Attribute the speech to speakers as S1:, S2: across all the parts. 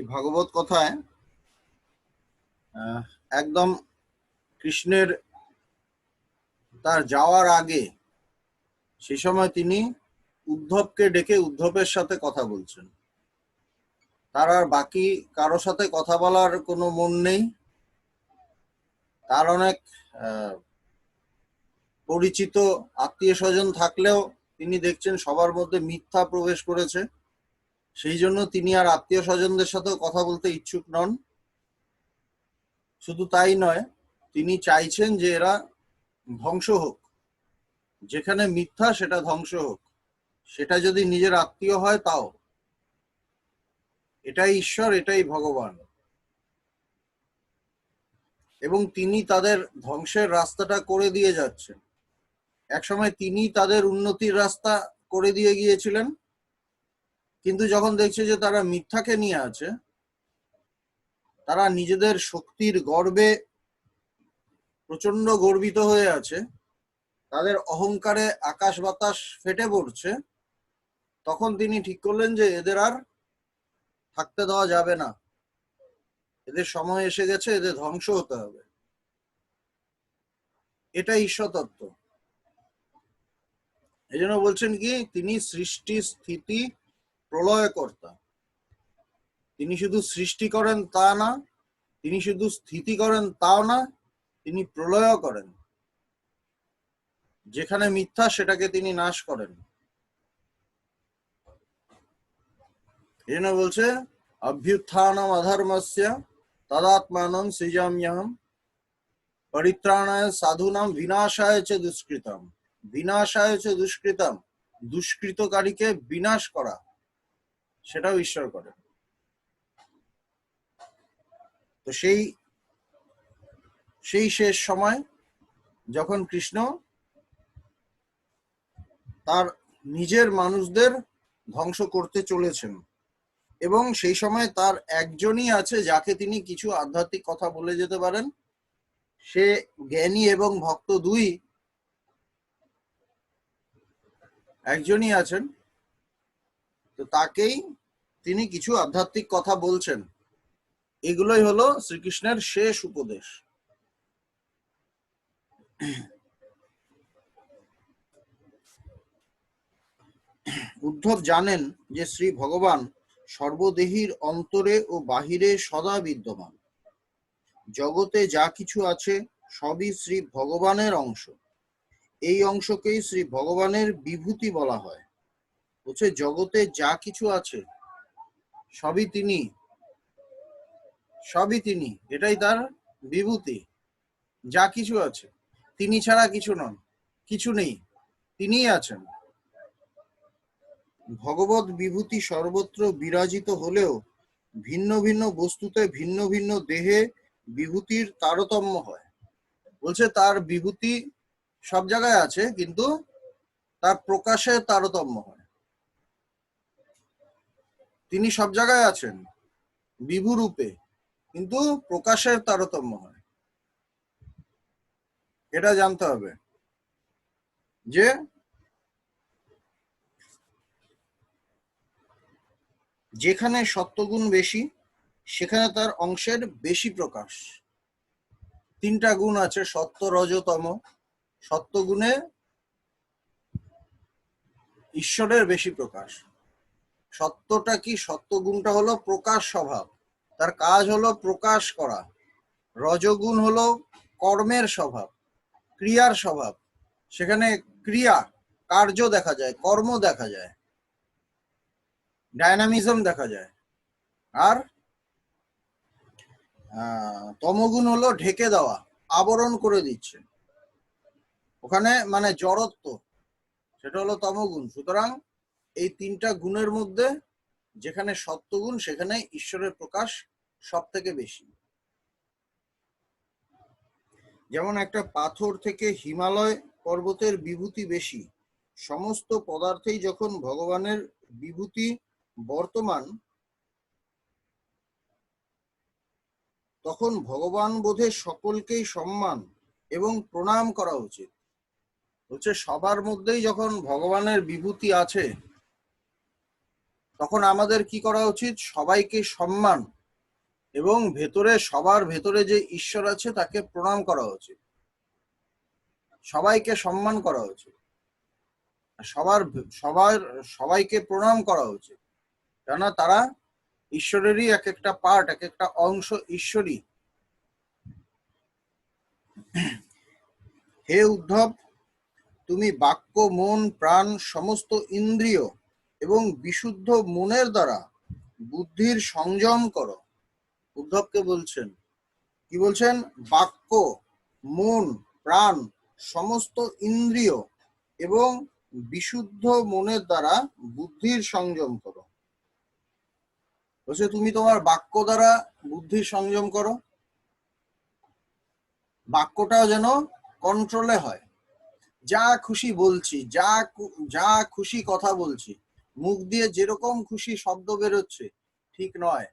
S1: এই ভাগবত কথায় একদম কৃষ্ণের তার যাওয়ার আগে সে সময় তিনি উদ্ধবকে ডেকে উদ্ধবের সাথে কথা বলছেন। তার আর বাকি কারো সাথে কথা বলার কোনো মন নেই। তার অনেক পরিচিত আত্মীয় স্বজন থাকলেও তিনি দেখছেন সবার মধ্যে মিথ্যা প্রবেশ করেছে, সেই জন্য তিনি আর আত্মীয় স্বজনদের সাথেও কথা বলতে ইচ্ছুক নন। শুধু তাই নয়, তিনি চাইছেন যে এরা ধ্বংস হোক, যেখানে মিথ্যা সেটা ধ্বংস হোক, সেটা যদি নিজের আত্মীয় হয় তাও। এটাই ঈশ্বর, এটাই ভগবান, এবং তিনি তাদের ধ্বংসের রাস্তাটা করে দিয়ে যাচ্ছেন। একসময় তিনি তাদের উন্নতির রাস্তা করে দিয়ে গিয়েছিলেন, কিন্তু যখন দেখছে যে তারা মিথ্যাকে নিয়ে আছে, তারা নিজেদের শক্তির গর্বে প্রচন্ড গর্বিত হয়ে আছে, তাদের অহংকারে আকাশ বাতাস ফেটে পড়ছে, তখন তিনি ঠিক করলেন যে এদের আর থাকতে দেওয়া যাবে না, এদের সময় এসে গেছে, এদের ধ্বংস হতে হবে। এটা ঈশ্বর তত্ত্ব। এই জন্য বলছেন কি, তিনি সৃষ্টি স্থিতি প্রলয়কর্তা। তিনি শুধু সৃষ্টি করেন তা না, তিনি শুধু স্থিতি করেন তাও না, তিনি প্রলয় করেন। যেখানে মিথ্যা সেটাকে তিনি নাশ করেন। এই জন্য বলছে অভ্যুত্থানম অধর্মস্য তদাত্মানম সৃজাম্যহম পরিত্রাণায় সাধুনাম বিনাশায় চ দুষ্কৃতম। বিনাশায় চ দুষ্কৃতম, দুষ্কৃতকারীকে বিনাশ করা, সেটাও ঈশ্বর করেন। তো সেই শেষ সময় যখন কৃষ্ণ তার নিজের মানুষদের ধ্বংস করতে চলেছেন, এবং সেই সময় তার একজনই আছে যাকে তিনি কিছু আধ্যাত্মিক কথা বলে যেতে পারেন, সে জ্ঞানী এবং ভক্ত দুই একজনই আছেন, তো তাকেই তিনি কিছু আধ্যাত্মিক কথা বলছেন। এগুলোই হলো শ্রীকৃষ্ণের শেষ উপদেশ। উদ্ধব জানেন যে শ্রী ভগবান সর্বদেহীর অন্তরে ও বাহিরে সদা বিদ্যমান। জগতে যা কিছু আছে সবই শ্রী ভগবানের অংশ। এই অংশকেই শ্রী ভগবানের বিভূতি বলা হয়। বলছে জগতে যা কিছু আছে সবই তিনি, সবই তিনি, এটাই তার বিভূতি। যা কিছু আছে, তিনি ছাড়া কিছু নন, কিছু নেই, তিনিই আছেন। ভগবত বিভূতি সর্বত্র বিরাজিত হলেও ভিন্ন ভিন্ন বস্তুতে ভিন্ন ভিন্ন দেহে বিভূতির তারতম্য হয়। বলছে তার বিভূতি সব জায়গায় আছে, কিন্তু তার প্রকাশে তারতম্য হয়। তিনি সব জায়গায় আছেন বিভু রূপে, কিন্তু প্রকাশের তারতম্য হয়। এটা জানতে হবে যে যেখানে সত্যগুণ বেশি সেখানে তার অংশের বেশি প্রকাশ। তিনটা গুণ আছে, সত্য রজ তম। সত্যগুণে ঈশ্বরের বেশি প্রকাশ। সত্যটা কি? সত্যগুণটা হলো প্রকাশ স্বভাব, তার কাজ হলো প্রকাশ করা। রজগুণ হলো কর্মের স্বভাব, ক্রিয়ার স্বভাব, সেখানে ক্রিয়া কার্য দেখা যায়, কর্ম দেখা যায়, ডায়নামিজম দেখা যায়। আর তমগুণ হলো ঢেকে দেওয়া, আবরণ করে দিচ্ছে, ওখানে মানে জড়ত্ব, সেটা হলো তমগুণ। সুতরাং এই তিনটা গুণের মধ্যে যেখানে সত্যগুণ সেখানে ঈশ্বরের প্রকাশ সব থেকে বেশি। যেমন একটা পাথর থেকে হিমালয় পর্বতের বিভূতি বেশি, সমস্ত পদার্থেই যখন ভগবানের বিভূতি বর্তমান, তখন ভগবান বোধে সকলকেই সম্মান এবং প্রণাম করা উচিত। হচ্ছে সবার মধ্যেই যখন ভগবানের বিভূতি আছে, তখন আমাদের কি করা উচিত? সবাইকে সম্মান এবং সবার ভেতরে যে ঈশ্বর আছে তাকে প্রণাম করা উচিত, সবাইকে সম্মান করা উচিত, সবাইকে প্রণাম করা উচিত, কেননা তারা ঈশ্বরেরই এক একটা পার্ট, এক একটা অংশ ঈশ্বরই। হে উদ্ধব, তুমি বাক্য, মন, প্রাণ, সমস্ত ইন্দ্রিয় এবং বিশুদ্ধ মনের দ্বারা বুদ্ধির সংযম করো। উদ্ধবকে বলছেন, কি বলছেন? বাক্য, মন, প্রাণ, সমস্ত ইন্দ্রিয় এবং বিশুদ্ধ মনের দ্বারা বুদ্ধির সংযম করো। বলছে তুমি তোমার বাক্য দ্বারা বুদ্ধির সংযম করো, বাক্যটা যেন কন্ট্রোলে হয়। যা খুশি বলছি, যা খুশি কথা বলছি, মুখ দিয়ে যেরকম খুশি শব্দ বেরোচ্ছে, ঠিক নয়,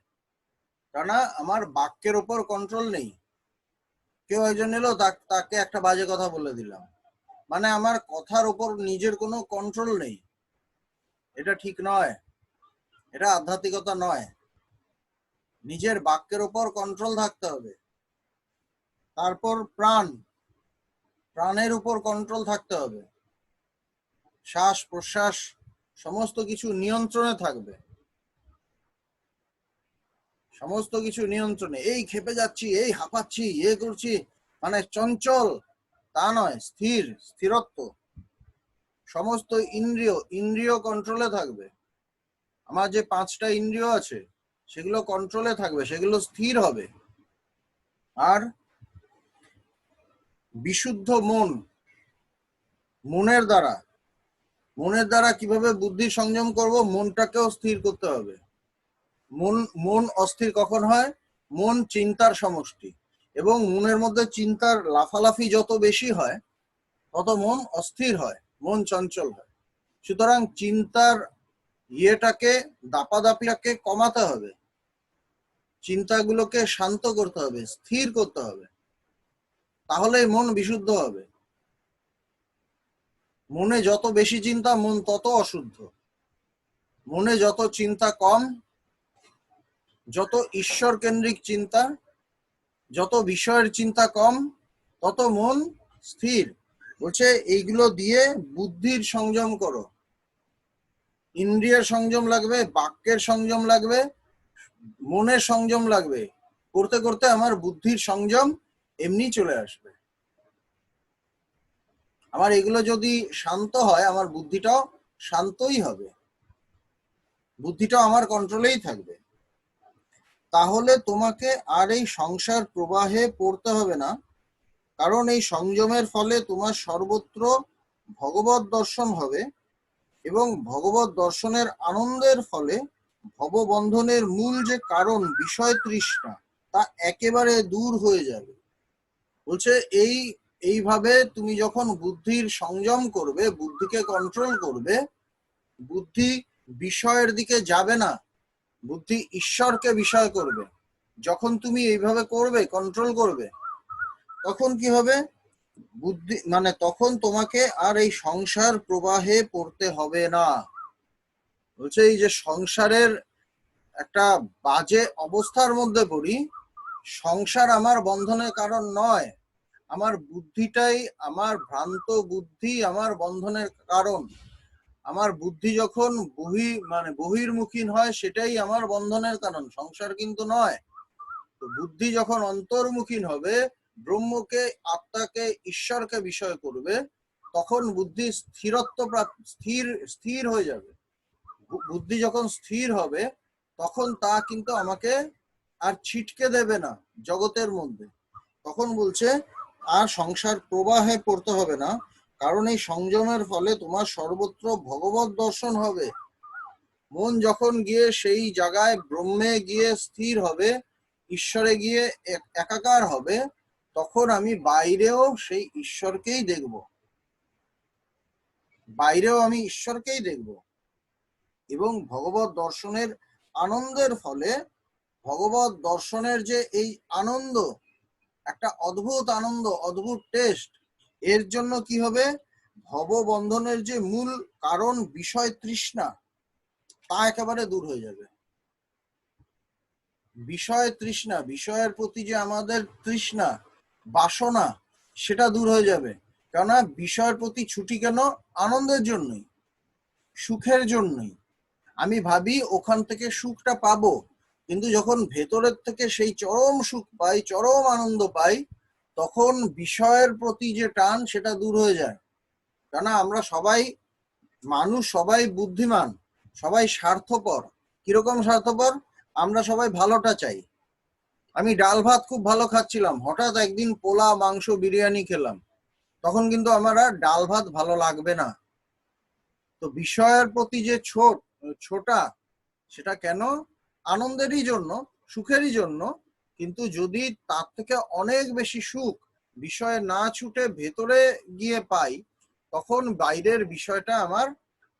S1: কেননা আমার বাক্যের ওপর কন্ট্রোল নেই। কেউ একজন এলো, তাকে একটা বাজে কথা বলে দিলাম, মানে আমার কথার ওপর নিজের কোনো কন্ট্রোল নেই। এটা ঠিক নয়, এটা আধ্যাত্মিকতা নয়। নিজের বাক্যের ওপর কন্ট্রোল থাকতে হবে। তারপর প্রাণের উপর কন্ট্রোল থাকতে হবে। শ্বাস প্রশ্বাস সমস্ত কিছু নিয়ন্ত্রণে থাকবে, সমস্ত কিছু নিয়ন্ত্রণে। এই খেপে যাচ্ছি, এই হাঁপাচ্ছি, করছি, মানে চঞ্চল তা নয়, স্থিরত্ব। সমস্ত ইন্দ্রিয় কন্ট্রোলে থাকবে। আমার যে 5টা ইন্দ্রিয় আছে সেগুলো কন্ট্রোলে থাকবে, সেগুলো স্থির হবে। আর বিশুদ্ধ মনের দ্বারা কিভাবে বুদ্ধি সংযম করব? মনটাকেও স্থির করতে হবে। মন অস্থির কখন হয়? মন চিন্তার সমষ্টি, এবং মনের মধ্যে চিন্তার লাফালাফি যত বেশি হয় তত মন অস্থির হয়, মন চঞ্চল হয়। সুতরাং চিন্তার দাপাদাপিটাকে কমাতে হবে, চিন্তাগুলোকে শান্ত করতে হবে, স্থির করতে হবে, তাহলে মন বিশুদ্ধ হবে। মনে যত বেশি চিন্তা, মন তত অশুদ্ধ। মনে যত চিন্তা কম, যত ঈশ্বর কেন্দ্রিক চিন্তা, যত বিষয়ের চিন্তা কম, তত মন স্থির। বলছে এইগুলো দিয়ে বুদ্ধির সংযম করো। ইন্দ্রিয়ের সংযম লাগবে, বাক্যের সংযম লাগবে, মনের সংযম লাগবে। করতে করতে আমার বুদ্ধির সংযম এমনি চলে আসবে। আমার এগুলো যদি শান্ত হয়, আমার বুদ্ধিটাও শান্তই হবে, বুদ্ধিটাও আমার কন্ট্রোলেই থাকবে। তাহলে তোমাকে আর এই সংসার প্রবাহে পড়তে হবে না, কারণ এই সংযমের ফলে তোমার সর্বত্র ভগবত দর্শন হবে, এবং ভগবত দর্শনের আনন্দের ফলে ভববন্ধনের মূল যে কারণ বিষয় তৃষ্ণা, তা একেবারে দূর হয়ে যাবে। বলছে এইভাবে তুমি যখন বুদ্ধির সংযম করবে, বুদ্ধিকে কন্ট্রোল করবে, বুদ্ধি বিষয়ের দিকে যাবে না, বুদ্ধি ঈশ্বরকে বিষয় করবে। যখন তুমি এইভাবে করবে, কন্ট্রোল করবে, তখন কি হবে? বুদ্ধি মানে তখন তোমাকে আর এই সংসার প্রবাহে পড়তে হবে না। বলছে এই যে সংসারের একটা বাজে অবস্থার মধ্যে পড়ি, সংসার আমার বন্ধনের কারণ নয়, আমার বুদ্ধিটাই, আমার ভ্রান্ত বুদ্ধি আমার বন্ধনের কারণ। আমার বুদ্ধি যখন বহির্মুখী হয়, সেটাই আমার বন্ধনের কারণ, সংসার কিন্তু নয়। তো বুদ্ধি যখন অন্তর্মুখী হবে, ব্রহ্মকে, আত্মাকে, ঈশ্বরকে বিষয় করবে, তখন বুদ্ধি স্থির হয়ে যাবে। বুদ্ধি যখন স্থির হবে, তখন তা কিন্তু আমাকে আর ছিটকে দেবে না জগতের মধ্যে। তখন বলছে আর সংসার প্রবাহে পড়তে হবে না, কারণ এই সংযমের ফলে তোমার সর্বত্র ভগবত দর্শন হবে। মন যখন গিয়ে সেই জায়গায় ব্রহ্মে গিয়ে স্থির হবে, ঈশ্বরে গিয়ে একাকার হবে, তখন আমি বাইরেও সেই ঈশ্বরকেই দেখব, আমি ঈশ্বরকেই দেখব। এবং ভগবত দর্শনের আনন্দের ফলে, ভগবত দর্শনের যে এই আনন্দ, একটা অদ্ভুত আনন্দ, অদ্ভুত টেস্ট, এর জন্য কি হবে? ভববন্ধনের যে মূল কারণ বিষয় তৃষ্ণা, তা একেবারে দূর হয়ে যাবে। বিষয় তৃষ্ণা, বিষয়ের প্রতি যে আমাদের তৃষ্ণা, বাসনা, সেটা দূর হয়ে যাবে। কেননা বিষয়ের প্রতি ছুটি কেন? আনন্দের জন্যই, সুখের জন্যই। আমি ভাবি ওখান থেকে সুখটা পাবো, কিন্তু যখন ভেতরের থেকে সেই চরম সুখ পাই, চরম আনন্দ পাই, তখন বিষয়ের প্রতি যে টান সেটা দূর হয়ে যায়। কেননা আমরা সবাই মানুষ, সবাই বুদ্ধিমান, সবাই স্বার্থপর। কিরকম স্বার্থপর? আমরা সবাই ভালোটা চাই। আমি ডাল ভাত খুব ভালো খাচ্ছিলাম, হঠাৎ একদিন পোলা, মাংস, বিরিয়ানি খেলাম, তখন কিন্তু আমার আর ডাল ভাত ভালো লাগবে না। তো বিষয়ের প্রতি যে ছোটা, সেটা কেন? আনন্দেরই জন্য, সুখেরই জন্য। কিন্তু যদি তার থেকে অনেক বেশি সুখ বিষয়ে না ছুটে ভেতরে গিয়ে পাই, তখন বাইরের বিষয়টা আমার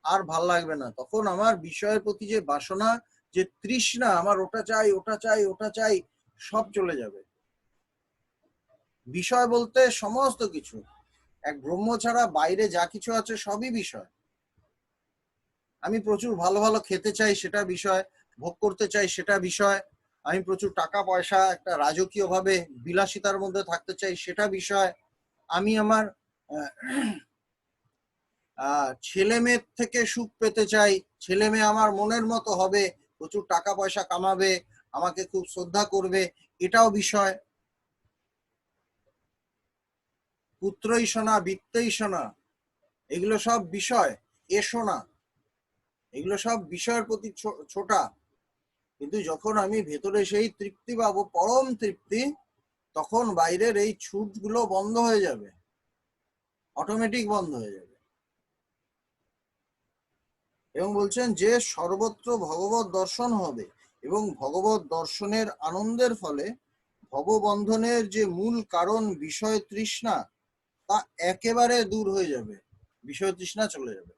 S1: আর ভাল লাগবে না। তখন আমার বিষয়ের প্রতি যে বাসনা, যে তৃষ্ণা, আমার ওটা চাই, ওটা চাই, ওটা চাই, সব চলে যাবে। বিষয় বলতে সমস্ত কিছু, এক ব্রহ্ম ছাড়া বাইরে যা কিছু আছে সবই বিষয়। আমি প্রচুর ভালো ভালো খেতে চাই, সেটা বিষয়। ভোগ করতে চাই, সেটা বিষয়। আমি প্রচুর টাকা পয়সা, একটা রাজকীয় ভাবে বিলাসিতার মধ্যে থাকতে চাই, সেটা বিষয়। আমি আমার ছেলে মেয়ের থেকে সুখ পেতে চাই, ছেলে মেয়ে আমার মনের মতো হবে, প্রচুর টাকা পয়সা কামাবে, আমাকে খুব শ্রদ্ধা করবে, এটাও বিষয়। পুত্রই সোনা, বিত্তই সোনা, এগুলো সব বিষয়। এ সোনা, এগুলো সব বিষয়ের প্রতি ছোটা। কিন্তু যখন আমি ভেতরে সেই তৃপ্তি পাবো, পরম তৃপ্তি, তখন বাইরের এই ছুটগুলো বন্ধ হয়ে যাবে, অটোমেটিক বন্ধ হয়ে যাবে। এবং বলছেন যে সর্বত্র ভগবত দর্শন হবে, এবং ভগবত দর্শনের আনন্দের ফলে ভববন্ধনের যে মূল কারণ বিষয় তৃষ্ণা, তা একেবারে দূর হয়ে যাবে, বিষয় তৃষ্ণা চলে যাবে।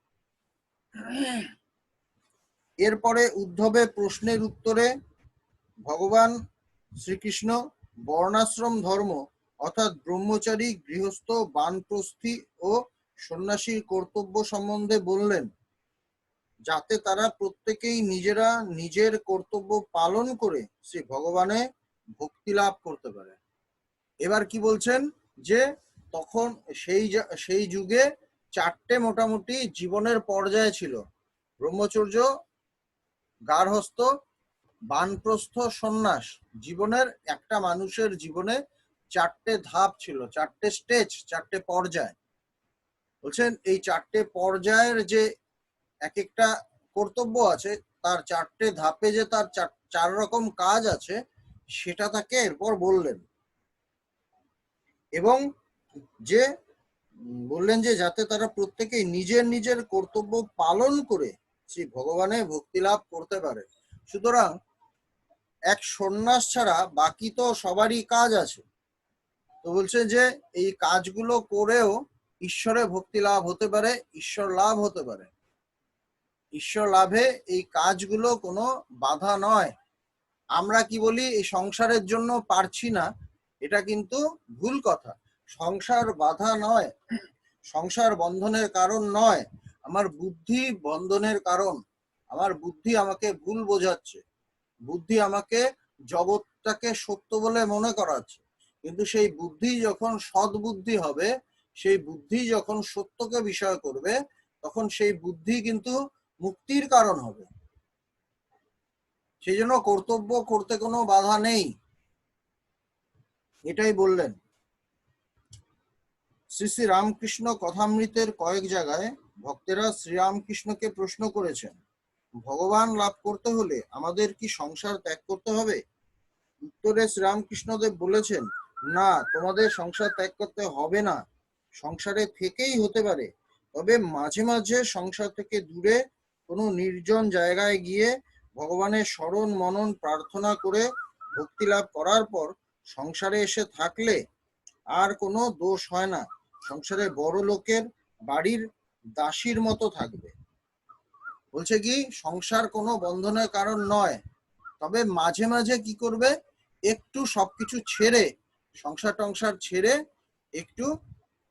S1: এরপরে উদ্ধবের প্রশ্নের উত্তরে ভগবান শ্রীকৃষ্ণ বর্ণাশ্রম ধর্ম অর্থাৎ ব্রহ্মচারী, গৃহস্থ, বানপ্রস্থী ও সন্ন্যাসীর কর্তব্য সম্বন্ধে বললেন, যাতে তারা প্রত্যেকেই নিজেরা নিজের কর্তব্য পালন করে শ্রী ভগবানে ভক্তি লাভ করতে পারে। এবার কি বলছেন? যে তখন সেই যুগে চারটে মোটামুটি জীবনের পর্যায় ছিল: ব্রহ্মচর্য, গার্হস্থ, বানপ্রস্থ, সন্ন্যাস। জীবনের একটা মানুষের জীবনে চারটে ধাপ ছিল, চারটে স্টেজ, চারটে পর্যায়। বলছেন এই চারটে পর্যায়ের যে এক একটা কর্তব্য আছে, তার চারটে ধাপে যে তার চার রকম কাজ আছে, সেটা তাকে এরপর বললেন। এবং যে বললেন যে যাতে তারা প্রত্যেকেই নিজের নিজের কর্তব্য পালন করে শ্রী ভগবানে ভক্তি লাভ করতে পারে। সুতরাং এক সন্ন্যাস ছাড়া বাকি তো সবারই কাজ আছে। তো বলছে যে এই কাজগুলো করেও ঈশ্বরে ভক্তি লাভ হতে পারে, ঈশ্বর লাভ হতে পারে। ঈশ্বর লাভে এই কাজগুলো কোনো বাধা নয়। আমরা কি বলি, এই সংসারের জন্য পারছি না, এটা কিন্তু ভুল কথা। সংসার বাধা নয়, সংসার বন্ধনের কারণ নয়, আমার বুদ্ধি বন্ধনের কারণ। আমার বুদ্ধি আমাকে ভুল বোঝাচ্ছে, বুদ্ধি আমাকে জগৎটাকে সত্য বলে মনে করাচ্ছে। কিন্তু সেই বুদ্ধি যখন সদ্বুদ্ধি হবে, সেই বুদ্ধি যখন সত্যকে বিষয় করবে, তখন সেই বুদ্ধি কিন্তু মুক্তির কারণ হবে। সেই জন্য কর্তব্য করতে কোনো বাধা নেই, এটাই বললেন। শ্রী শ্রী রামকৃষ্ণ কথামৃতের কয়েক জায়গায় ভক্তেরা শ্রীরামকৃষ্ণকে প্রশ্ন করেছেন, ভগবান লাভ করতে হলে আমাদের কি সংসার ত্যাগ করতে হবে? উত্তরে শ্রীরামকৃষ্ণদেব বলেছেন, না, তোমাদের সংসার ত্যাগ করতে হবে না, সংসারে থেকেই হতে পারে। তবে মাঝে মাঝে সংসার থেকে দূরে কোনো নির্জন জায়গায় গিয়ে ভগবানের স্মরণ মনন প্রার্থনা করে ভক্তি লাভ করার পর সংসারে এসে থাকলে আর কোনো দোষ হয় না। সংসারে বড় লোকের বাড়ির দাসীর মতো থাকবে। বলছে কি, সংসার কোনো বন্ধনের কারণ নয়, তবে মাঝে মাঝে কি করবে, একটু সবকিছু ছেড়ে, সংসার টংসার ছেড়ে একটু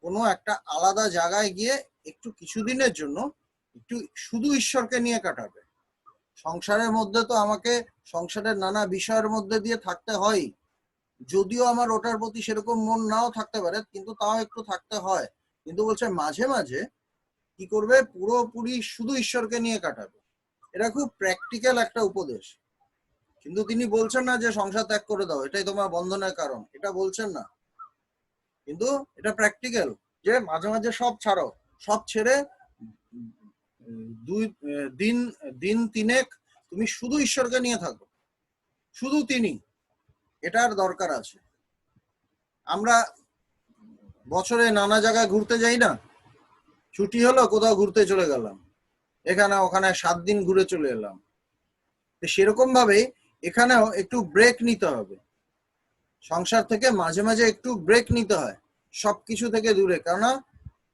S1: কোনো একটা আলাদা জায়গায় গিয়ে একটু কিছুদিনের জন্য একটু শুধু ঈশ্বরকে নিয়ে কাটাবে, সংসারের মধ্যে তো আমাকে সংসারের নানা বিষয়ের মধ্যে দিয়ে থাকতে হয়, যদিও আমার ওটার প্রতি সেরকম মন নাও থাকতে পারে, কিন্তু তাও একটু থাকতে হয়। কিন্তু বলছে মাঝে মাঝে কি করবে, পুরোপুরি শুধু ঈশ্বরকে নিয়ে কাটাবে। এটা খুব প্র্যাকটিক্যাল একটা উপদেশ। কিন্তু তিনি বলছেন না যে সংসার ত্যাগ করে দাও, এটাই তোমার বন্ধনের কারণ, এটা বলছেন না। কিন্তু এটা প্র্যাকটিক্যাল, যে মাঝে মাঝে সব ছাড়ো, সব ছেড়ে দুই দিন দিন তিনেক তুমি শুধু ঈশ্বরকে নিয়ে থাকো, শুধু তিনি, এটার দরকার আছে। আমরা বছরে নানা জায়গায় ঘুরতে যাই না, ছুটি হলো কোথাও ঘুরতে চলে গেলাম, এখানে ওখানে 7 দিন ঘুরে চলে এলাম। সেরকম ভাবে এখানেও একটু ব্রেক নিতে হবে, সংসার থেকে মাঝে মাঝে একটু ব্রেক নিতে হয়, সবকিছু থেকে দূরে। কেননা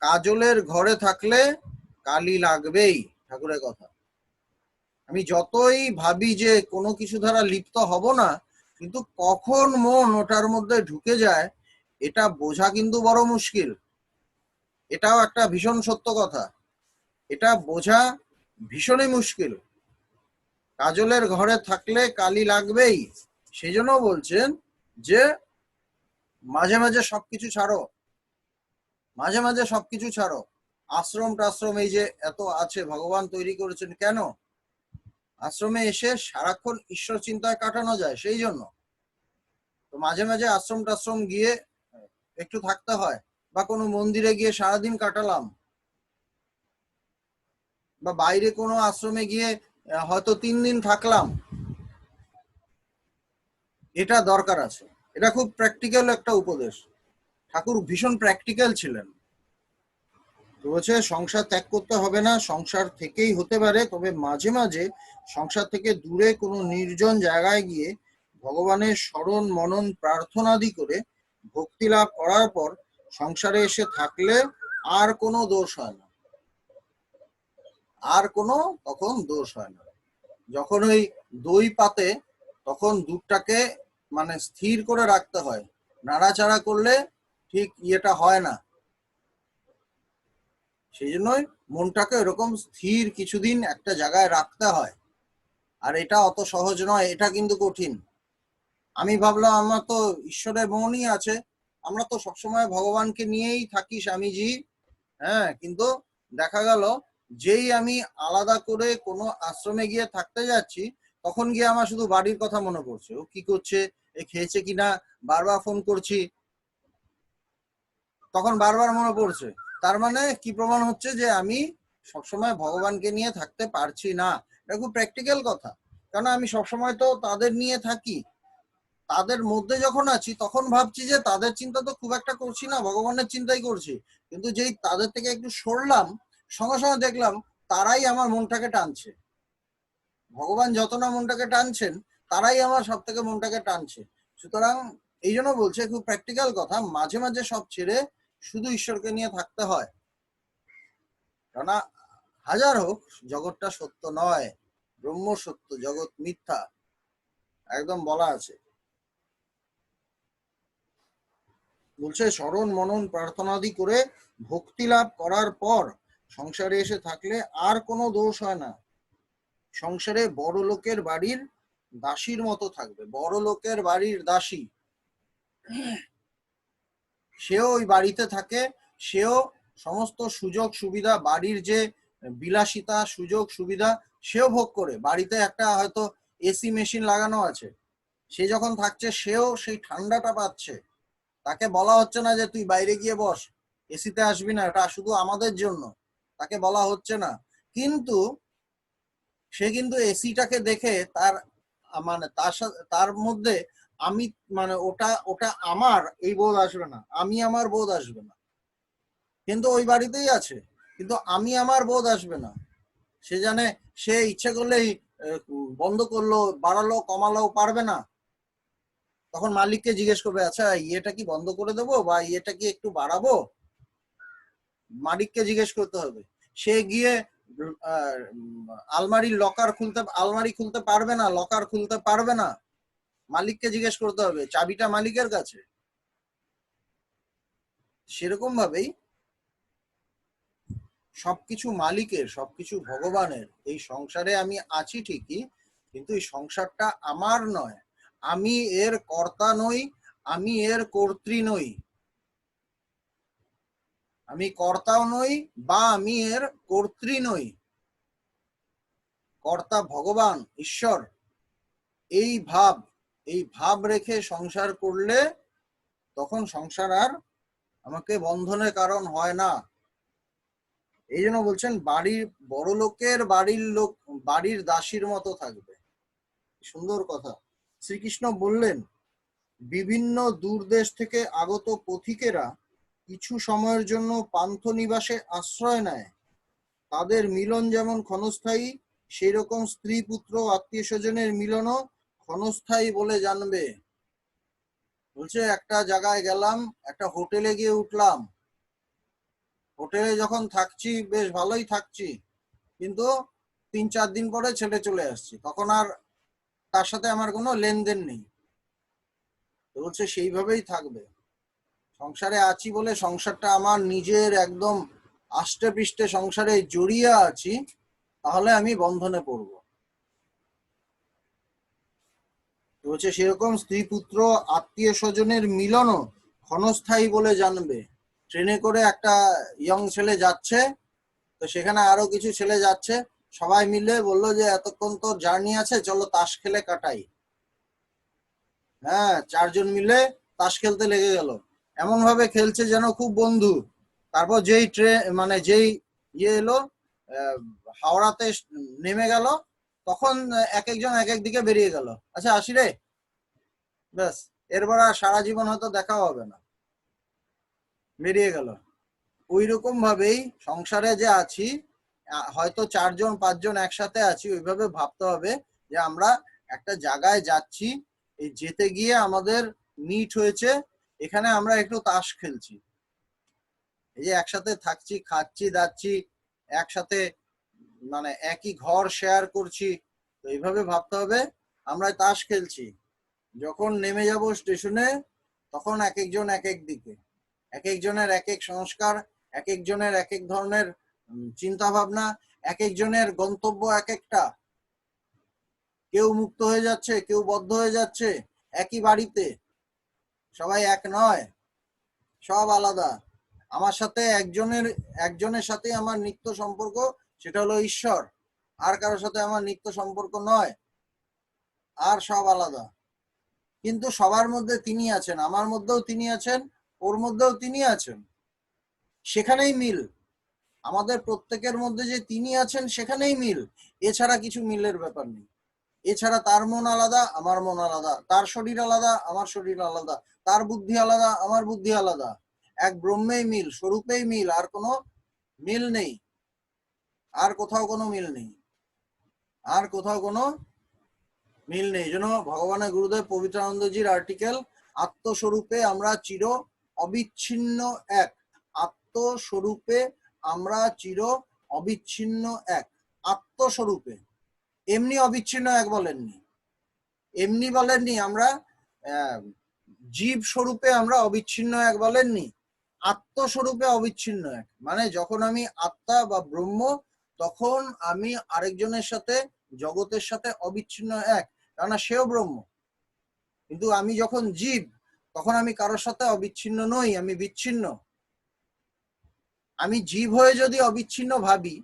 S1: কাজলের ঘরে থাকলে কালি লাগবেই, ঠাকুরের কথা। আমি যতই ভাবি যে কোনো কিছু দ্বারা লিপ্ত হব না, কিন্তু কখন মন ওটার মধ্যে ঢুকে যায় এটা বোঝা কিন্তু বড় মুশকিল। এটাও একটা ভীষণ সত্য কথা, এটা বোঝা ভীষণই মুশকিল। কাজলের ঘরে থাকলে কালি লাগবেই, সেই জন্য বলছেন যে মাঝে মাঝে সবকিছু ছাড়ো, মাঝে মাঝে সবকিছু ছাড়ো। আশ্রম টাশ্রম এই যে এত আছে, ভগবান তৈরি করেছেন কেন? আশ্রমে এসে সারাক্ষণ ঈশ্বর চিন্তায় কাটানো যায়, সেই জন্য। তো মাঝে মাঝে আশ্রম টাশ্রম গিয়ে একটু থাকতে হয়, বা কোনো মন্দিরে গিয়ে সারাদিন কাটালাম, বা বাইরে কোনো আশ্রমে গিয়ে হয়তো 3 দিন থাকলাম, এটা দরকার আছে। এটা খুব প্র্যাকটিক্যাল একটা উপদেশ, ঠাকুর ভীষণ প্র্যাকটিক্যাল ছিলেন। তো বলছে সংসার ত্যাগ করতে হবে না, সংসার থেকেই হতে পারে, তবে মাঝে মাঝে সংসার থেকে দূরে কোনো নির্জন জায়গায় গিয়ে ভগবানের স্মরণ মনন প্রার্থনাদি করে ভক্তি লাভ করার পর সংসারে এসে থাকলে আর কোনো দোষ হয় না, আর কোনো তখন দোষ হয় না। যখন ওই দই পাতে তখন দুধটাকে মানে স্থির করে রাখতে হয়, নাড়াচাড়া করলে ঠিক ইয়েটা হয় না। সেই জন্যই মনটাকে এরকম স্থির কিছুদিন একটা জায়গায় রাখতে হয়। আর এটা অত সহজ নয়, এটা কিন্তু কঠিন। আমি ভাবলাম আমার তো ঈশ্বরের মনই আছে, আমরা তো সবসময় ভগবানকে নিয়েই থাকি স্বামীজি, হ্যাঁ, কিন্তু দেখা গেল যেই আমি আলাদা করে কোনো আশ্রমে গিয়ে থাকতে যাচ্ছি, তখন গিয়ে আমার শুধু বাড়ির কথা মনে পড়ছে, ও কি করছে, এ খেয়েছে কিনা, বারবার ফোন করছি, তখন বারবার মনে পড়ছে। তার মানে কি প্রমাণ হচ্ছে যে আমি সবসময় ভগবানকে নিয়ে থাকতে পারছি না। এটা খুব প্র্যাকটিক্যাল কথা, কারণ আমি সবসময় তো তাদের নিয়ে থাকি, তাদের মধ্যে যখন আছি তখন ভাবছি যে তাদের চিন্তা তো খুব একটা করছি না, ভগবানের চিন্তাই করছি। কিন্তু যেই তাদের থেকে একটু সরলাম, সঙ্গে সঙ্গে দেখলাম তারাই আমার মনটাকে টানছে। ভগবান যত না মনটাকে টানছেন, তারাই আমার সব থেকে মনটাকে টানছে। সুতরাং এই জন্য বলছে খুব প্র্যাকটিক্যাল কথা, মাঝে মাঝে সব ছেড়ে শুধু ঈশ্বরকে নিয়ে থাকতে হয়। কেননা হাজার হোক জগৎটা সত্য নয়, ব্রহ্ম সত্য, জগৎ মিথ্যা, একদম বলা আছে। বলছে স্মরণ মনন প্রার্থনাদি করে ভক্তি লাভ করার পর সংসারে এসে থাকলে আর কোনো দোষ হয় না। সংসারে বড় লোকের বাড়ির দাসীর মতো থাকবে, বড় লোকের বাড়ির দাসী, সেও ওই বাড়িতে থাকে, সেও সমস্ত সুযোগ সুবিধা, বাড়ির যে বিলাসিতা সুযোগ সুবিধা সেও ভোগ করে। বাড়িতে একটা হয়তো এসি মেশিন লাগানো আছে, সে যখন থাকছে সেও সেই ঠান্ডাটা পাচ্ছে, তাকে বলা হচ্ছে না যে তুই বাইরে গিয়ে বস, এসিতে আসবি না, এটা শুধু আমাদের জন্য, তাকে বলা হচ্ছে না। কিন্তু সে কিন্তু এসিটাকে দেখে তার মানে তার সাথে তার মধ্যে আমি মানে ওটা ওটা আমার এই বোধ আসবে না, আমি আমার বোধ আসবে না। কিন্তু ওই বাড়িতেই আছে, কিন্তু আমি আমার বোধ আসবে না। সে জানে সে ইচ্ছে করলেই বন্ধ করলো, বাড়ালো কমালো পারবে না। তখন মালিককে জিজ্ঞেস করবে, আচ্ছা ইয়েটা কি বন্ধ করে দেবো বা ইয়েটা কি একটু বাড়াবো, মালিককে জিজ্ঞেস করতে হবে। সে গিয়ে আলমারির লকার খুলতে, আলমারি খুলতে পারবে না, লকার খুলতে পারবে না, মালিককে জিজ্ঞেস করতে হবে, চাবিটা মালিকের কাছে। সেরকম ভাবেই সবকিছু মালিকের, সবকিছু ভগবানের। এই সংসারে আমি আছি ঠিকই, কিন্তু এই সংসারটা আমার নয়। আমি এর কর্তা নই, আমি এর কর্ত্রী নই। আমি কর্তাও নই বা আমি এর কর্ত্রী নই। কর্তা ভগবান, ঈশ্বর। এই ভাব রেখে সংসার করলে তখন সংসার আর আমাকে বন্ধনের কারণ হয় না। এই জন্য বলছেন বাড়ির বড় লোকের বাড়ির লোক বাড়ির দাসীর মতো থাকবে। সুন্দর কথা। শ্রীকৃষ্ণ বললেন, বিভিন্ন দূর দেশ থেকে আগত পথিকেরা কিছু সময়ের জন্য পান্থ নিবাসে আশ্রয় নেয়। তাদের মিলন যেমন ক্ষণস্থায়ী, সেই রকম স্ত্রী পুত্র আত্মীয় স্বজনের মিলনও ক্ষণস্থায়ী বলে জানবে। বলছে একটা জায়গায় গেলাম, একটা হোটেলে গিয়ে উঠলাম, হোটেলে যখন থাকছি বেশ ভালোই থাকছি, কিন্তু 3-4 দিন পরে ছেড়ে চলে আসছি, তখন আর তার সাথে আমার কোনো লেনদেন নেই। বলছে সেইভাবেই থাকবে। সংসারে আছি বলে সংসারটা আমার নিজের, একদম আষ্টে পৃষ্ঠে সংসারে জড়িয়ে আছি, তাহলে আমি বন্ধনে পড়ব। বলছে সেরকম স্ত্রী পুত্র আত্মীয় স্বজনের মিলনও ক্ষণস্থায়ী বলে জানবে। ট্রেনে করে একটা ইয়ং ছেলে যাচ্ছে, তো সেখানে আরো কিছু ছেলে যাচ্ছে, সবাই মিলে বললো যে এতক্ষণ তো জার্নি আছে, চলো তাস খেলে কাটাই। হ্যাঁ, 4 জন মিলে তাস খেলতে লেগে গেল, এমন ভাবে খেলছে যেন খুব বন্ধু। তারপর যেই ট্রেন মানে যেই এলো, হাওড়াতে নেমে গেল, তখন এক একজন এক এক দিকে বেরিয়ে গেল। আচ্ছা আসি রে, ব্যাস, এরপর আর সারা জীবন হয়তো দেখা হবে না, বেরিয়ে গেল। ওই রকম ভাবেই সংসারে যে আছি, হয়তো 4 জন 5 জন একসাথে আছি, ওইভাবে ভাবতে হবে যে আমরা একটা জায়গায় যাচ্ছি, এই যেতে গিয়ে আমাদের মিট হয়েছে, এখানে আমরা একটু তাস খেলছি, এই যে একসাথে থাকছি, খাচ্ছি দাচ্ছি, একসাথে মানে একই ঘর শেয়ার করছি, তো এইভাবে ভাবতে হবে আমরা তাস খেলছি। যখন নেমে যাব স্টেশনে, তখন এক একজন এক এক দিকে, এক একজনের এক এক সংস্কার, এক একজনের এক এক ধরনের চিন্তা ভাবনা, এক একজনের গন্তব্য এক একটা। কেউ মুক্ত হয়ে যাচ্ছে, কেউ বদ্ধ হয়ে যাচ্ছে, একই বাড়িতে সবাই এক নয়, সব আলাদা। আমার সাথে একজনের সাথে আমার নিত্য সম্পর্ক, সেটা হলো ঈশ্বর। আর কারোর সাথে আমার নিত্য সম্পর্ক নয়, আর সব আলাদা। কিন্তু সবার মধ্যে তিনি আছেন, আমার মধ্যেও তিনি আছেন, ওর মধ্যেও তিনি আছেন, সেখানেই মিল। আমাদের প্রত্যেকের মধ্যে যে তিনি আছেন সেখানেই মিল, এছাড়া কিছু মিলের ব্যাপার নেই। এছাড়া তার মন আলাদা, আমার মন আলাদা, তার শরীর আলাদা, আমার শরীর আলাদা, তার বুদ্ধি আলাদা, আমার বুদ্ধি আলাদা। এক ব্রহ্মেই মিল, স্বরূপেই মিল, আর কোনো মিল নেই, আর কোথাও কোনো মিল নেই, আর কোথাও কোনো মিল নেই। যেন ভগবানের গুরুদেব পবিত্রানন্দজির আর্টিকেল, আত্মস্বরূপে আমরা চির অবিচ্ছিন্ন এক। আত্মস্বরূপে আমরা চির অবিচ্ছিন্ন এক। আত্মস্বরূপে, এমনি অবিচ্ছিন্ন এক বলেননি, এমনি বলেননি আমরা জীব স্বরূপে আমরা অবিচ্ছিন্ন এক বলেননি, আত্মস্বরূপে অবিচ্ছিন্ন এক। মানে যখন আমি আত্মা বা ব্রহ্ম, তখন আমি আরেকজনের সাথে, জগতের সাথে অবিচ্ছিন্ন এক, কেননা সেও ব্রহ্ম। কিন্তু আমি যখন জীব, তখন আমি কারোর সাথে অবিচ্ছিন্ন নই, আমি বিচ্ছিন্ন। আমি জীব হয়ে যদি অবিচ্ছিন্ন ভাবি,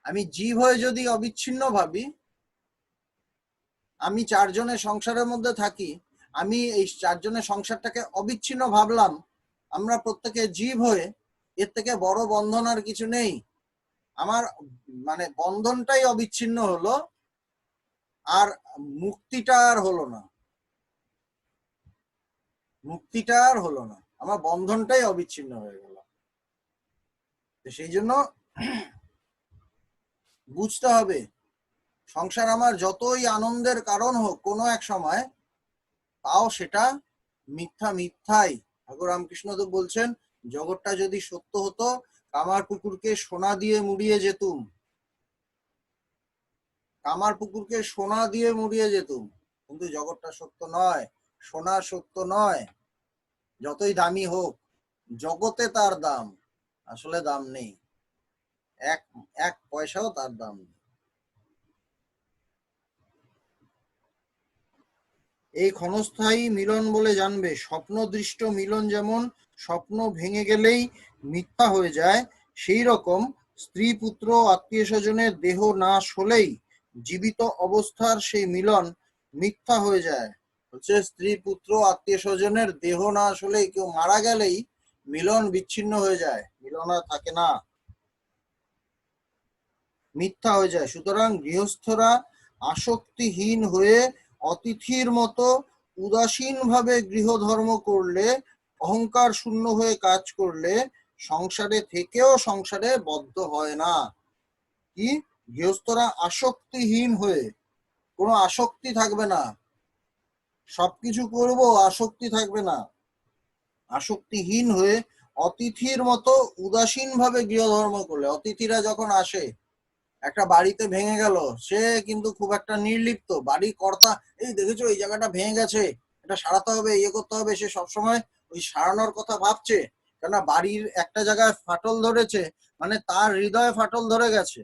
S1: আমি জীব হয়ে যদি অবিচ্ছিন্ন ভাবি, আমি 4 জনের সংসারের মধ্যে থাকি, আমি এই 4 জনের সংসারটাকে অবিচ্ছিন্ন ভাবলাম, আমরা প্রত্যেকে জীব হয়ে, এর থেকে বড় বন্ধন আর কিছু নেই। আমার মানে বন্ধনটাই অবিচ্ছিন্ন হলো, আর মুক্তিটা আর হলো না, মুক্তিটা আর হলো না, আমার বন্ধনটাই অবিচ্ছিন্ন হয়ে গেল। সেই জন্য বুঝতে হবে, সংসার আমার যতই আনন্দের কারণ হোক কোনো এক সময়, তাও সেটা মিথ্যা, মিথ্যাই। ঠাকুর রামকৃষ্ণদেব বলছেন, জগৎটা যদি সত্য হতো, কামার পুকুরকে সোনা দিয়ে মুড়িয়ে যেতুম, কামার পুকুরকে সোনা দিয়ে মুড়িয়ে যেতুম। কিন্তু জগৎটা সত্য নয়, সোনা সত্য নয়, যতই দামি হোক, জগতে তার দাম, আসলে দাম নেই। এক এক পয়সাও তার দাম নেই। এই ক্ষণস্থায়ী মিলন বলে জানবে, স্বপ্নদৃষ্ট মিলন যেমন স্বপ্ন ভেঙে গেলেই মিথ্যা হয়ে যায়, সেই রকম স্ত্রী পুত্র আত্মীয় স্বজনের দেহ নাশ হলেই জীবিত অবস্থার সেই মিলন মিথ্যা হয়ে যায়। হচ্ছে স্ত্রী পুত্র আত্মীয় স্বজনের দেহ নাশ হলেই, কেউ মারা গেলেই মিলন বিচ্ছিন্ন হয়ে যায়, মিলন আর থাকে না, মিথ্যা হয়ে যায়। সুতরাং গৃহস্থরা আসক্তিহীন হয়ে অতিথির মতো উদাসীন ভাবে গৃহধর্ম করলে, অহংকার শূন্য হয়ে কাজ করলে সংসারে থেকেও সংসারে বদ্ধ হয় না। কি? গৃহস্থরা আসক্তিহীন হয়ে, কোনো আসক্তি থাকবে না, সবকিছু করব, আসক্তি থাকবে না, আসক্তিহীন হয়ে অতিথির মতো উদাসীন ভাবে গৃহধর্ম করলে, অতিথিরা যখন আসে একটা বাড়িতে ভেঙে গেল, সে কিন্তু খুব একটা নির্লিপ্ত, বাড়ি কর্তা এই দেখেছো এই জায়গাটা ভেঙে গেছে, এটা সারাতে হবে, ইয়ে করতে হবে, সে সবসময় ওই সারানোর কথা ভাবছে। কেননা বাড়ির একটা জায়গায় ফাটল ধরেছে, মানে তার হৃদয়ে ফাটল ধরে গেছে।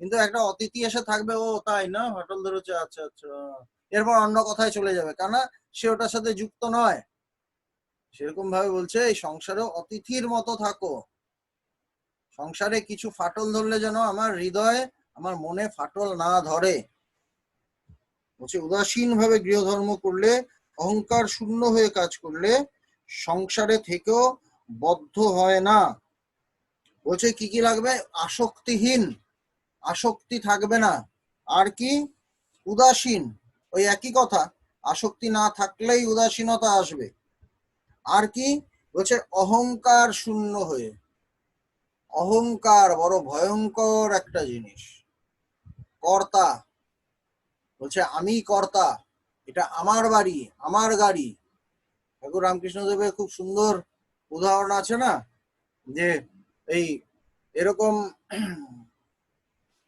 S1: কিন্তু একটা অতিথি এসে থাকবে, ও তাই না, ফাটল ধরেছে, আচ্ছা আচ্ছা, এরপর অন্য কথায় চলে যাবে, কেননা সে ওটার সাথে যুক্ত নয়। সেরকম ভাবে বলছে এই সংসারে অতিথির মতো থাকো, সংসারে কিছু ফাটল ধরলে যেন আমার হৃদয়ে, আমার মনে ফাটল না ধরে। বলছে উদাসীন ভাবে গৃহধর্ম করলে, অহংকার শূন্য হয়ে কাজ করলে সংসারে থেকেও বদ্ধ হয় না। বলছে কি কি লাগবে? আসক্তিহীন, আসক্তি থাকবে না, আর কি? উদাসীন, ওই একই কথা, আসক্তি না থাকলেই উদাসীনতা আসবে। আর কি? বলছে অহংকার শূন্য হয়ে, অহংকার বড় ভয়ঙ্কর একটা জিনিস। কর্তা, বলছে আমি কর্তা, এটা আমার বাড়ি, আমার গাড়ি। ঠাকুর রামকৃষ্ণদেবের খুব সুন্দর উদাহরণ আছে না, যে এই এরকম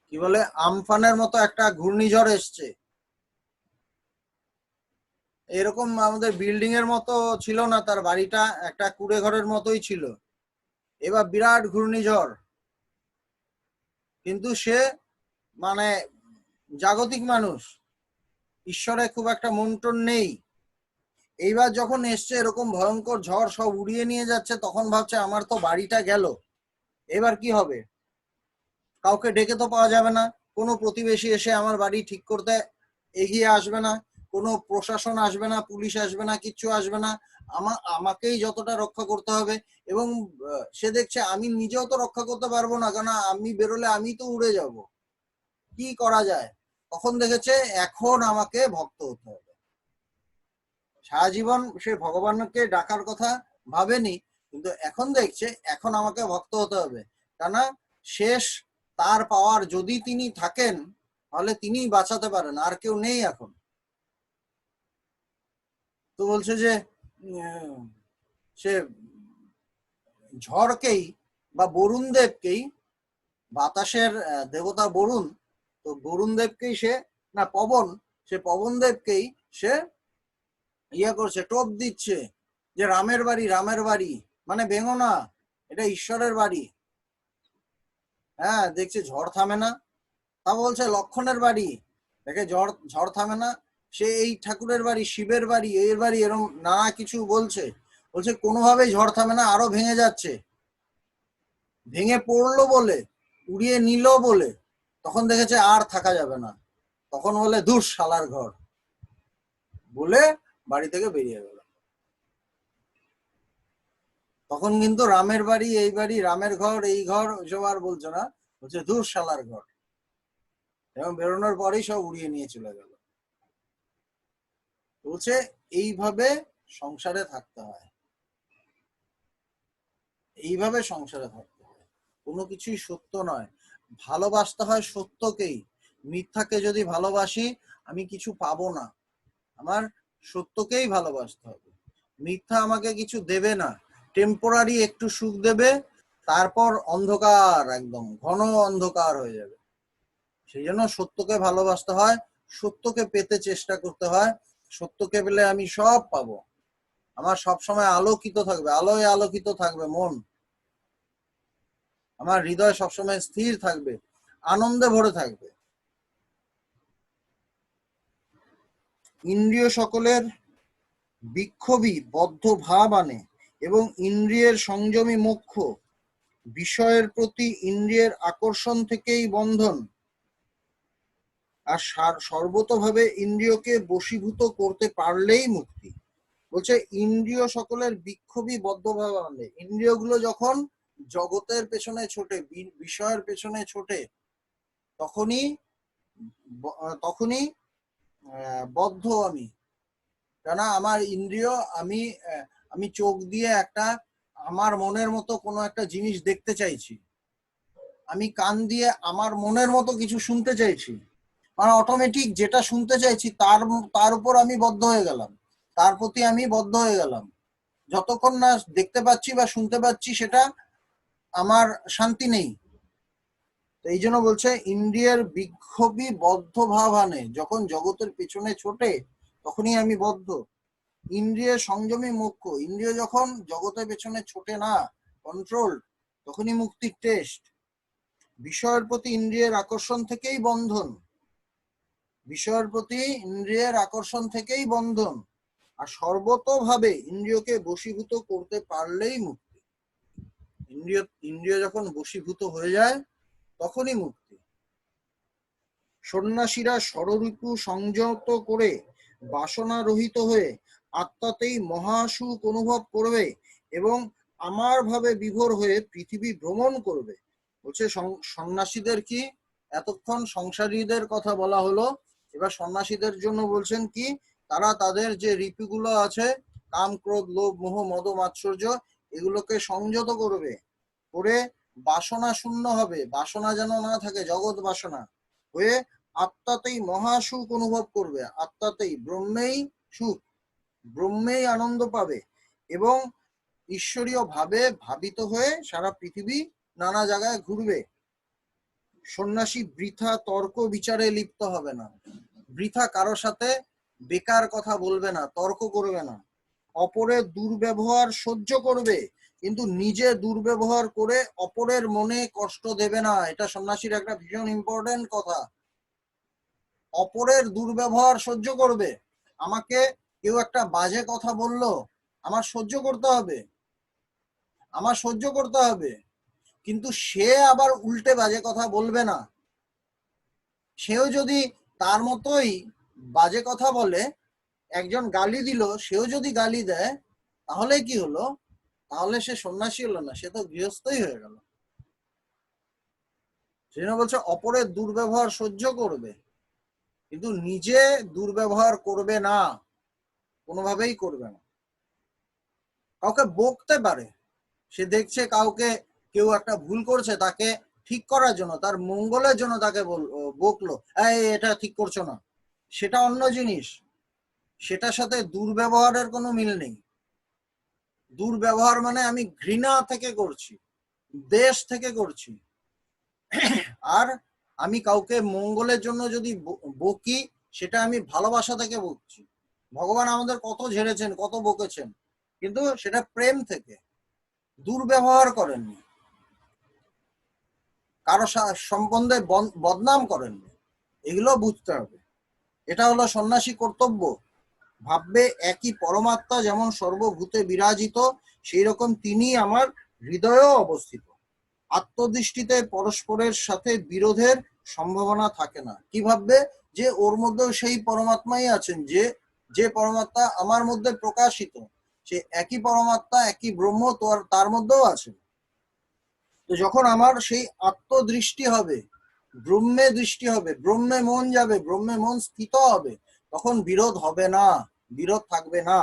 S1: কি বলে আমফানের মতো একটা ঘূর্ণিঝড় এসছে, এরকম আমাদের বিল্ডিং এর মতো ছিল না, তার বাড়িটা একটা কুড়ে ঘরের মতোই ছিল, এবার বিরাট ঘূর্ণিঝড়, কিন্তু সে মানে জাগতিক মানুষ, ঈশ্বরে খুব একটা মন টন নেই। এইবার যখন এসছে এরকম ভয়ঙ্কর ঝড়, সব উড়িয়ে নিয়ে যাচ্ছে, তখন ভাবছে আমার তো বাড়িটা গেল, এবার কি হবে? কাউকে ডেকে তো পাওয়া যাবে না, কোনো প্রতিবেশী এসে আমার বাড়ি ঠিক করতে এগিয়ে আসবে না, কোনো প্রশাসন আসবে না, পুলিশ আসবে না, কিচ্ছু আসবে না, আমাকেই যতটা রক্ষা করতে হবে। এবং সে দেখছে আমি নিজেও তো রক্ষা করতে পারবো না, কারণ আমি বেরোলে আমি তো উড়ে যাব, কি করা যায়? তখন দেখেছে এখন আমাকে ভক্ত হতে হবে। সারা জীবন সে ভগবানকে ডাকার কথা ভাবেনি, কিন্তু এখন দেখছে এখন আমাকে ভক্ত হতে হবে, কেননা শেষ তার পাওয়ার যদি তিনি থাকেন তাহলে তিনি বাঁচাতে পারেন, আর কেউ নেই এখন। তো বলছে যে সে ঝড়কেই বা বরুণ দেবকেই, বাতাসের দেবতা বরুণ, তো বরুণ দেবকেই সে, না পবন, সে পবন দেবকেই সে ইয়ে করছে, টোপ দিচ্ছে যে রামের বাড়ি, রামের বাড়ি, মানে ভেঙো না, এটা ঈশ্বরের বাড়ি। হ্যাঁ, দেখছে ঝড় থামে না, তা বলছে লক্ষণের বাড়ি, দেখে ঝড় ঝড় থামে না, সে এই ঠাকুরের বাড়ি, শিবের বাড়ি, এর বাড়ি, এরকম নানা কিছু বলছে, বলছে কোনোভাবেই ঝড় থামে না, আরো ভেঙে যাচ্ছে, ভেঙে পড়লো বলে, উড়িয়ে নিল বলে, তখন দেখেছে আর থাকা যাবে না, তখন বলে ধুর শালার ঘর, বলে বাড়ি থেকে বেরিয়ে গেল। তখন কিন্তু রামের বাড়ি, এই বাড়ি, রামের ঘর, এই ঘর, ওইসব আর বলছো না, বলছে ধুর শালার ঘর, এবং বেরোনোর পরেই সব উড়িয়ে নিয়ে চলে গেল। বলছে এইভাবে সংসারে থাকতে হয়, এইভাবে সংসারে থাকতে হয়, কোনো কিছুই সত্য নয়, ভালোবাসতে হয় সত্যকেই। মিথ্যাকে যদি ভালোবাসি আমি কিছু পাবো না, আমার সত্যকেই ভালোবাসতে হবে। মিথ্যা আমাকে কিছু দেবে না, টেম্পোরারি একটু সুখ দেবে, তারপর অন্ধকার, একদম ঘন অন্ধকার হয়ে যাবে। সেই জন্য সত্যকে ভালোবাসতে হয়, সত্যকে পেতে চেষ্টা করতে হয়, সত্যকে পেলে আমি সব পাবো, আমার সব সময় আলোকিত থাকবে, আলোয় আলোকিত থাকবে মন। আমার হৃদয় সবসময় স্থির থাকবে, আনন্দে ভরে থাকবে। ইন্দ্রিয় সকলের বিক্ষোভী বদ্ধ ভাব আনে এবং ইন্দ্রিয়ের সংযমী মোক্ষ। বিষয়ের প্রতি ইন্দ্রিয়ের আকর্ষণ থেকেই বন্ধন, আর সর্বতভাবে ইন্দ্রিয়কে বশীভূত করতে পারলেই মুক্তি। বলছে ইন্দ্রিয় সকলের বিক্ষোভী বদ্ধভাব আনে। ইন্দ্রিয়গুলো যখন জগতের পেছনে ছোটে, বিষয়ের পেছনে ছোটে, তখনই তখনই বদ্ধ আমি। কেন? আমার ইন্দ্রিয়, আমি চোখ দিয়ে একটা আমার মনের মতো কোনো একটা জিনিস দেখতে চাইছি, আমি কান দিয়ে আমার মনের মতো কিছু শুনতে চাইছি, মানে অটোমেটিক যেটা শুনতে চাইছি তার উপর আমি বদ্ধ হয়ে গেলাম, তার প্রতি আমি বদ্ধ হয়ে গেলাম। যতক্ষণ না দেখতে পাচ্ছি বা শুনতে পাচ্ছি সেটা আমার শান্তি নেই। এই জন্য বলছে ইন্দ্রিয়ের বিক্ষোভী বদ্ধ ভাব আনে, যখন জগতের পেছনে ছোটে তখনই আমি বদ্ধ। ইন্দ্রিয়ের সংযমী মুখ্য, ইন্দ্রিয় যখন জগতের পেছনে ছোটে না, কন্ট্রোল, তখনই মুক্তির টেস্ট। বিষয়ের প্রতি ইন্দ্রিয়ের আকর্ষণ থেকেই বন্ধন, বিষয়ের প্রতি ইন্দ্রিয়ের আকর্ষণ থেকেই বন্ধন, আর সর্বতোভাবে ইন্দ্রিয়কে বশীভূত করতে পারলেই মুক্তি। ইন্দ্রিয় যখন বশীভূত হয়ে যায় তখনই মুক্তি। সন্ন্যাসীরা ষড়রিপু সংযত করে বাসনা রহিত হয়ে আত্মাতেই মহাসুখ অনুভব করবে এবং আমার ভাবে বিভোর হয়ে পৃথিবী ভ্রমণ করবে। বলছে সন্ন্যাসীদের কি, এতক্ষণ সংসারীদের কথা বলা হলো, এবার সন্ন্যাসীদের জন্য বলছেন কি, তারা তাদের যে রিপুগুলো আছে, কাম ক্রোধ লোভ মোহ মদ মাৎসর্য, এগুলোকে সংযত করবে, করে বাসনা শূন্য হবে, বাসনা যেন না থাকে, জগৎ বাসনা হয়ে আত্মাতেই মহাসুখ অনুভব করবে, আত্মাতেই ব্রহ্মেই সুখ, ব্রহ্মেই আনন্দ পাবে এবং ঈশ্বরীয় ভাবে ভাবিত হয়ে সারা পৃথিবী নানা জায়গায় ঘুরবে। সন্ন্যাসী বৃথা তর্ক বিচারে লিপ্ত হবে না, বৃথা কারো সাথে বেকার কথা বলবে না, তর্ক করবে না, অপরের দুর্ব্যবহার সহ্য করবে কিন্তু নিজে দুর্ব্যবহার করে অপরের মনে কষ্ট দেবে না। এটা সন্ন্যাসীর একটা ভীষণ ইম্পর্টেন্ট কথা। অপরের দুর্ব্যবহার সহ্য করবে, আমাকে কেউ একটা বাজে কথা বললো, আমার সহ্য করতে হবে, আমার সহ্য করতে হবে, কিন্তু সে আবার উল্টে বাজে কথা বলবে না। সেও যদি তার মতোই বাজে কথা বলে, একজন গালি দিল, সেও যদি গালি দেয়, তাহলে কি হলো? তাহলে সে সন্ন্যাসী হলো না, সে তো গৃহস্থই হয়ে গেল। সেজন্য বলছে অপরের দুর্ব্যবহার সহ্য করবে কিন্তু নিজে দুর্ব্যবহার করবে না, কোনোভাবেই করবে না। কাউকে বকতে পারে, সে দেখছে কাউকে কেউ একটা ভুল করছে, তাকে ঠিক করার জন্য, তার মঙ্গলের জন্য তাকে বকলো, এই এটা ঠিক করছো না, সেটা অন্য জিনিস, সেটার সাথে দুর্ব্যবহারের কোনো মিল নেই। দুর্ব্যবহার মানে আমি ঘৃণা থেকে করছি, দেশ থেকে করছি। আর আমি কাউকে মঙ্গলের জন্য যদি বকি, সেটা আমি ভালোবাসা থেকে বকছি। ভগবান আমাদের কত ঝেড়েছেন, কত বকেছেন, কিন্তু সেটা প্রেম থেকে, দুর্ব্যবহার করেননি, কারো সম্বন্ধে বদনাম করেননি। এগুলো বুঝতে হবে। এটা হলো সন্ন্যাসী কর্তব্য। ভাববে একই পরমাত্মা যেমন সর্বভূতে বিরাজিত, সেই রকম তিনি আমার হৃদয়েও অবস্থিত। আত্মদৃষ্টিতে পরস্পরের সাথে বিরোধের সম্ভাবনা থাকে না। কি ভাববে? যে ওর মধ্যেও সেই পরমাত্মাই আছেন, যে পরমাত্মা আমার মধ্যে প্রকাশিত, সে একই পরমাত্মা, একই ব্রহ্ম তার মধ্যেও আছেন। তো যখন আমার সেই আত্মদৃষ্টি হবে, ব্রহ্মে দৃষ্টি হবে, ব্রহ্মে মন যাবে, ব্রহ্মে মন স্থিত হবে, তখন বিরোধ হবে না, বিরোধ থাকবে না।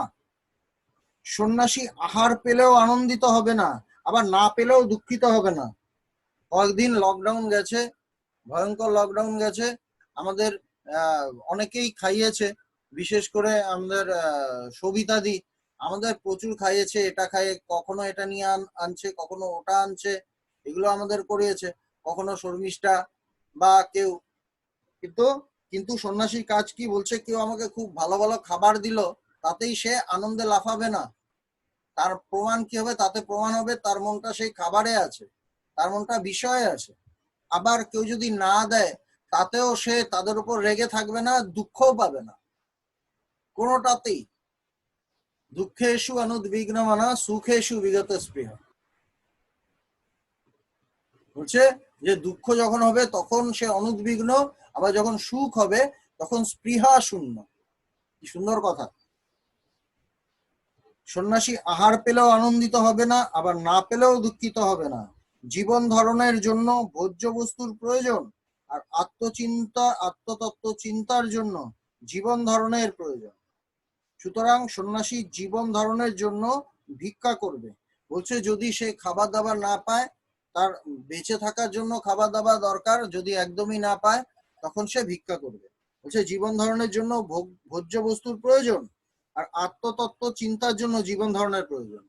S1: সন্ন্যাসী আহার পেলেও আনন্দিত হবে না, আবার না পেলেও দুঃখিত হবে না। কয়েকদিন লকডাউন গেছে, ভয়ঙ্কর লকডাউন গেছে, আমাদের অনেকেই খাইয়েছে, বিশেষ করে আমাদের সবিতাদি আমাদের প্রচুর খাইয়েছে। এটা খাইয়ে কখনো এটা নিয়ে আনছে, কখনো ওটা আনছে, এগুলো আমাদের করিয়েছে, কখনো শর্মিষ্ঠা বা কেউ। কিন্তু সন্ন্যাসীর কাজ কি বলছে? কেউ আমাকে খুব ভালো ভালো খাবার দিল, তাতেই সে আনন্দে লাফাবে না। তার প্রমাণ কি হবে? তাতে প্রমাণ হবে তার মনটা সেই খাবারে আছে। তার মনটা বিষয়ে আছে। আবার কেউ যদি না দেয় তাতেও সে তাদের উপর রেগে থাকবে না, দুঃখও পাবে না, কোনোটাতেই। দুঃখেষু অনুদ্বিগ্নমনা সুখেষু বিগত স্পৃহা। বলছে যে দুঃখ যখন হবে তখন সে অনুদ্বিগ্ন, আবার যখন সুখ হবে তখন স্পৃহা শূন্য। কি সুন্দর কথা। সন্ন্যাসী আহার পেলেও আনন্দিত হবে না, আবার না পেলেও দুঃখিত হবে না। জীবন ধারণের জন্য ভোজ্য বস্তুর প্রয়োজন, আর আত্মচিন্তা আত্মতত্ত্ব চিন্তার জন্য জীবন ধারণের প্রয়োজন। সুতরাং সন্ন্যাসী জীবন ধারণের জন্য ভিক্ষা করবে। বলছে যদি সে খাবার দাবার না পায়, তার বেঁচে থাকার জন্য খাবার দাবার দরকার, যদি একদমই না পায় তখন সে ভিক্ষা করবে। বলছে জীবন ধারণের জন্য ভোজ্য বস্তুর প্রয়োজন, আর আত্মতত্ত্ব চিন্তার জন্য জীবন ধারণের প্রয়োজন।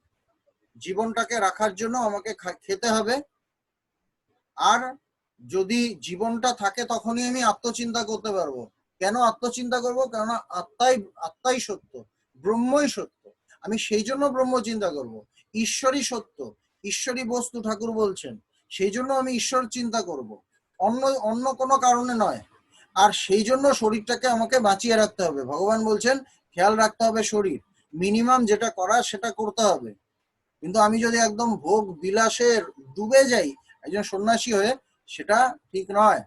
S1: জীবনটাকে রাখার জন্য আমাকে খেতে হবে, আর যদি জীবনটা থাকে তখনই আমি আত্মচিন্তা করতে পারবো। কেন আত্মচিন্তা করব? কেননা আত্মাই সত্য, ব্রহ্মই সত্য। আমি সেই জন্য ব্রহ্ম চিন্তা করব। ঈশ্বরই সত্য, ঈশ্বরই বস্তু, ঠাকুর বলছেন। সেই জন্য আমি ঈশ্বর চিন্তা করব, অন্য কোনো কারণে নয়। আর সেই জন্য শরীরটাকে আমাকে বাঁচিয়ে রাখতে হবে। ভগবান বলছেন খেয়াল রাখতে হবে শরীর, মিনিমাম যেটা করার সেটা করতে হবে। কিন্তু আমি যদি একদম ভোগ বিলাসের ডুবে যাই একজন সন্ন্যাসী হয়ে, সেটা ঠিক নয়।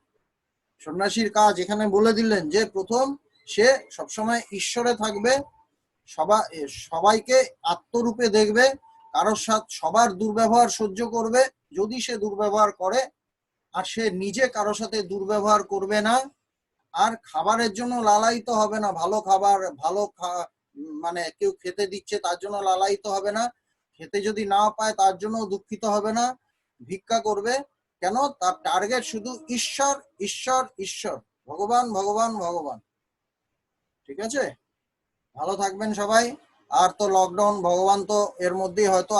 S1: সন্ন্যাসীর কাজ এখানে বলে দিলেন যে প্রথম সে সবসময় ঈশ্বরে থাকবে, সবাইকে আত্মরূপে দেখবে, কারোর সাথে সবার দুর্ব্যবহার সহ্য করবে যদি সে দুর্ব্যবহার করে, আর সে নিজে কারোর সাথে দুর্ব্যবহার করবে না। আর খাবারের জন্য লালায়িত হবে না, ভালো খাবার মানে কেউ খেতে দিচ্ছে তার জন্য লালায়িত হবে না, খেতে যদি না পায় তার জন্য দুঃখিত হবে না, ভিক্ষা করবে। কেন? তার টার্গেট শুধু ঈশ্বর ঈশ্বর ঈশ্বর, ভগবান ভগবান ভগবান। ঠিক আছে, ভালো থাকবেন সবাই। আর তো লকডাউন, ভগবান তো এর মধ্যেই হয়তো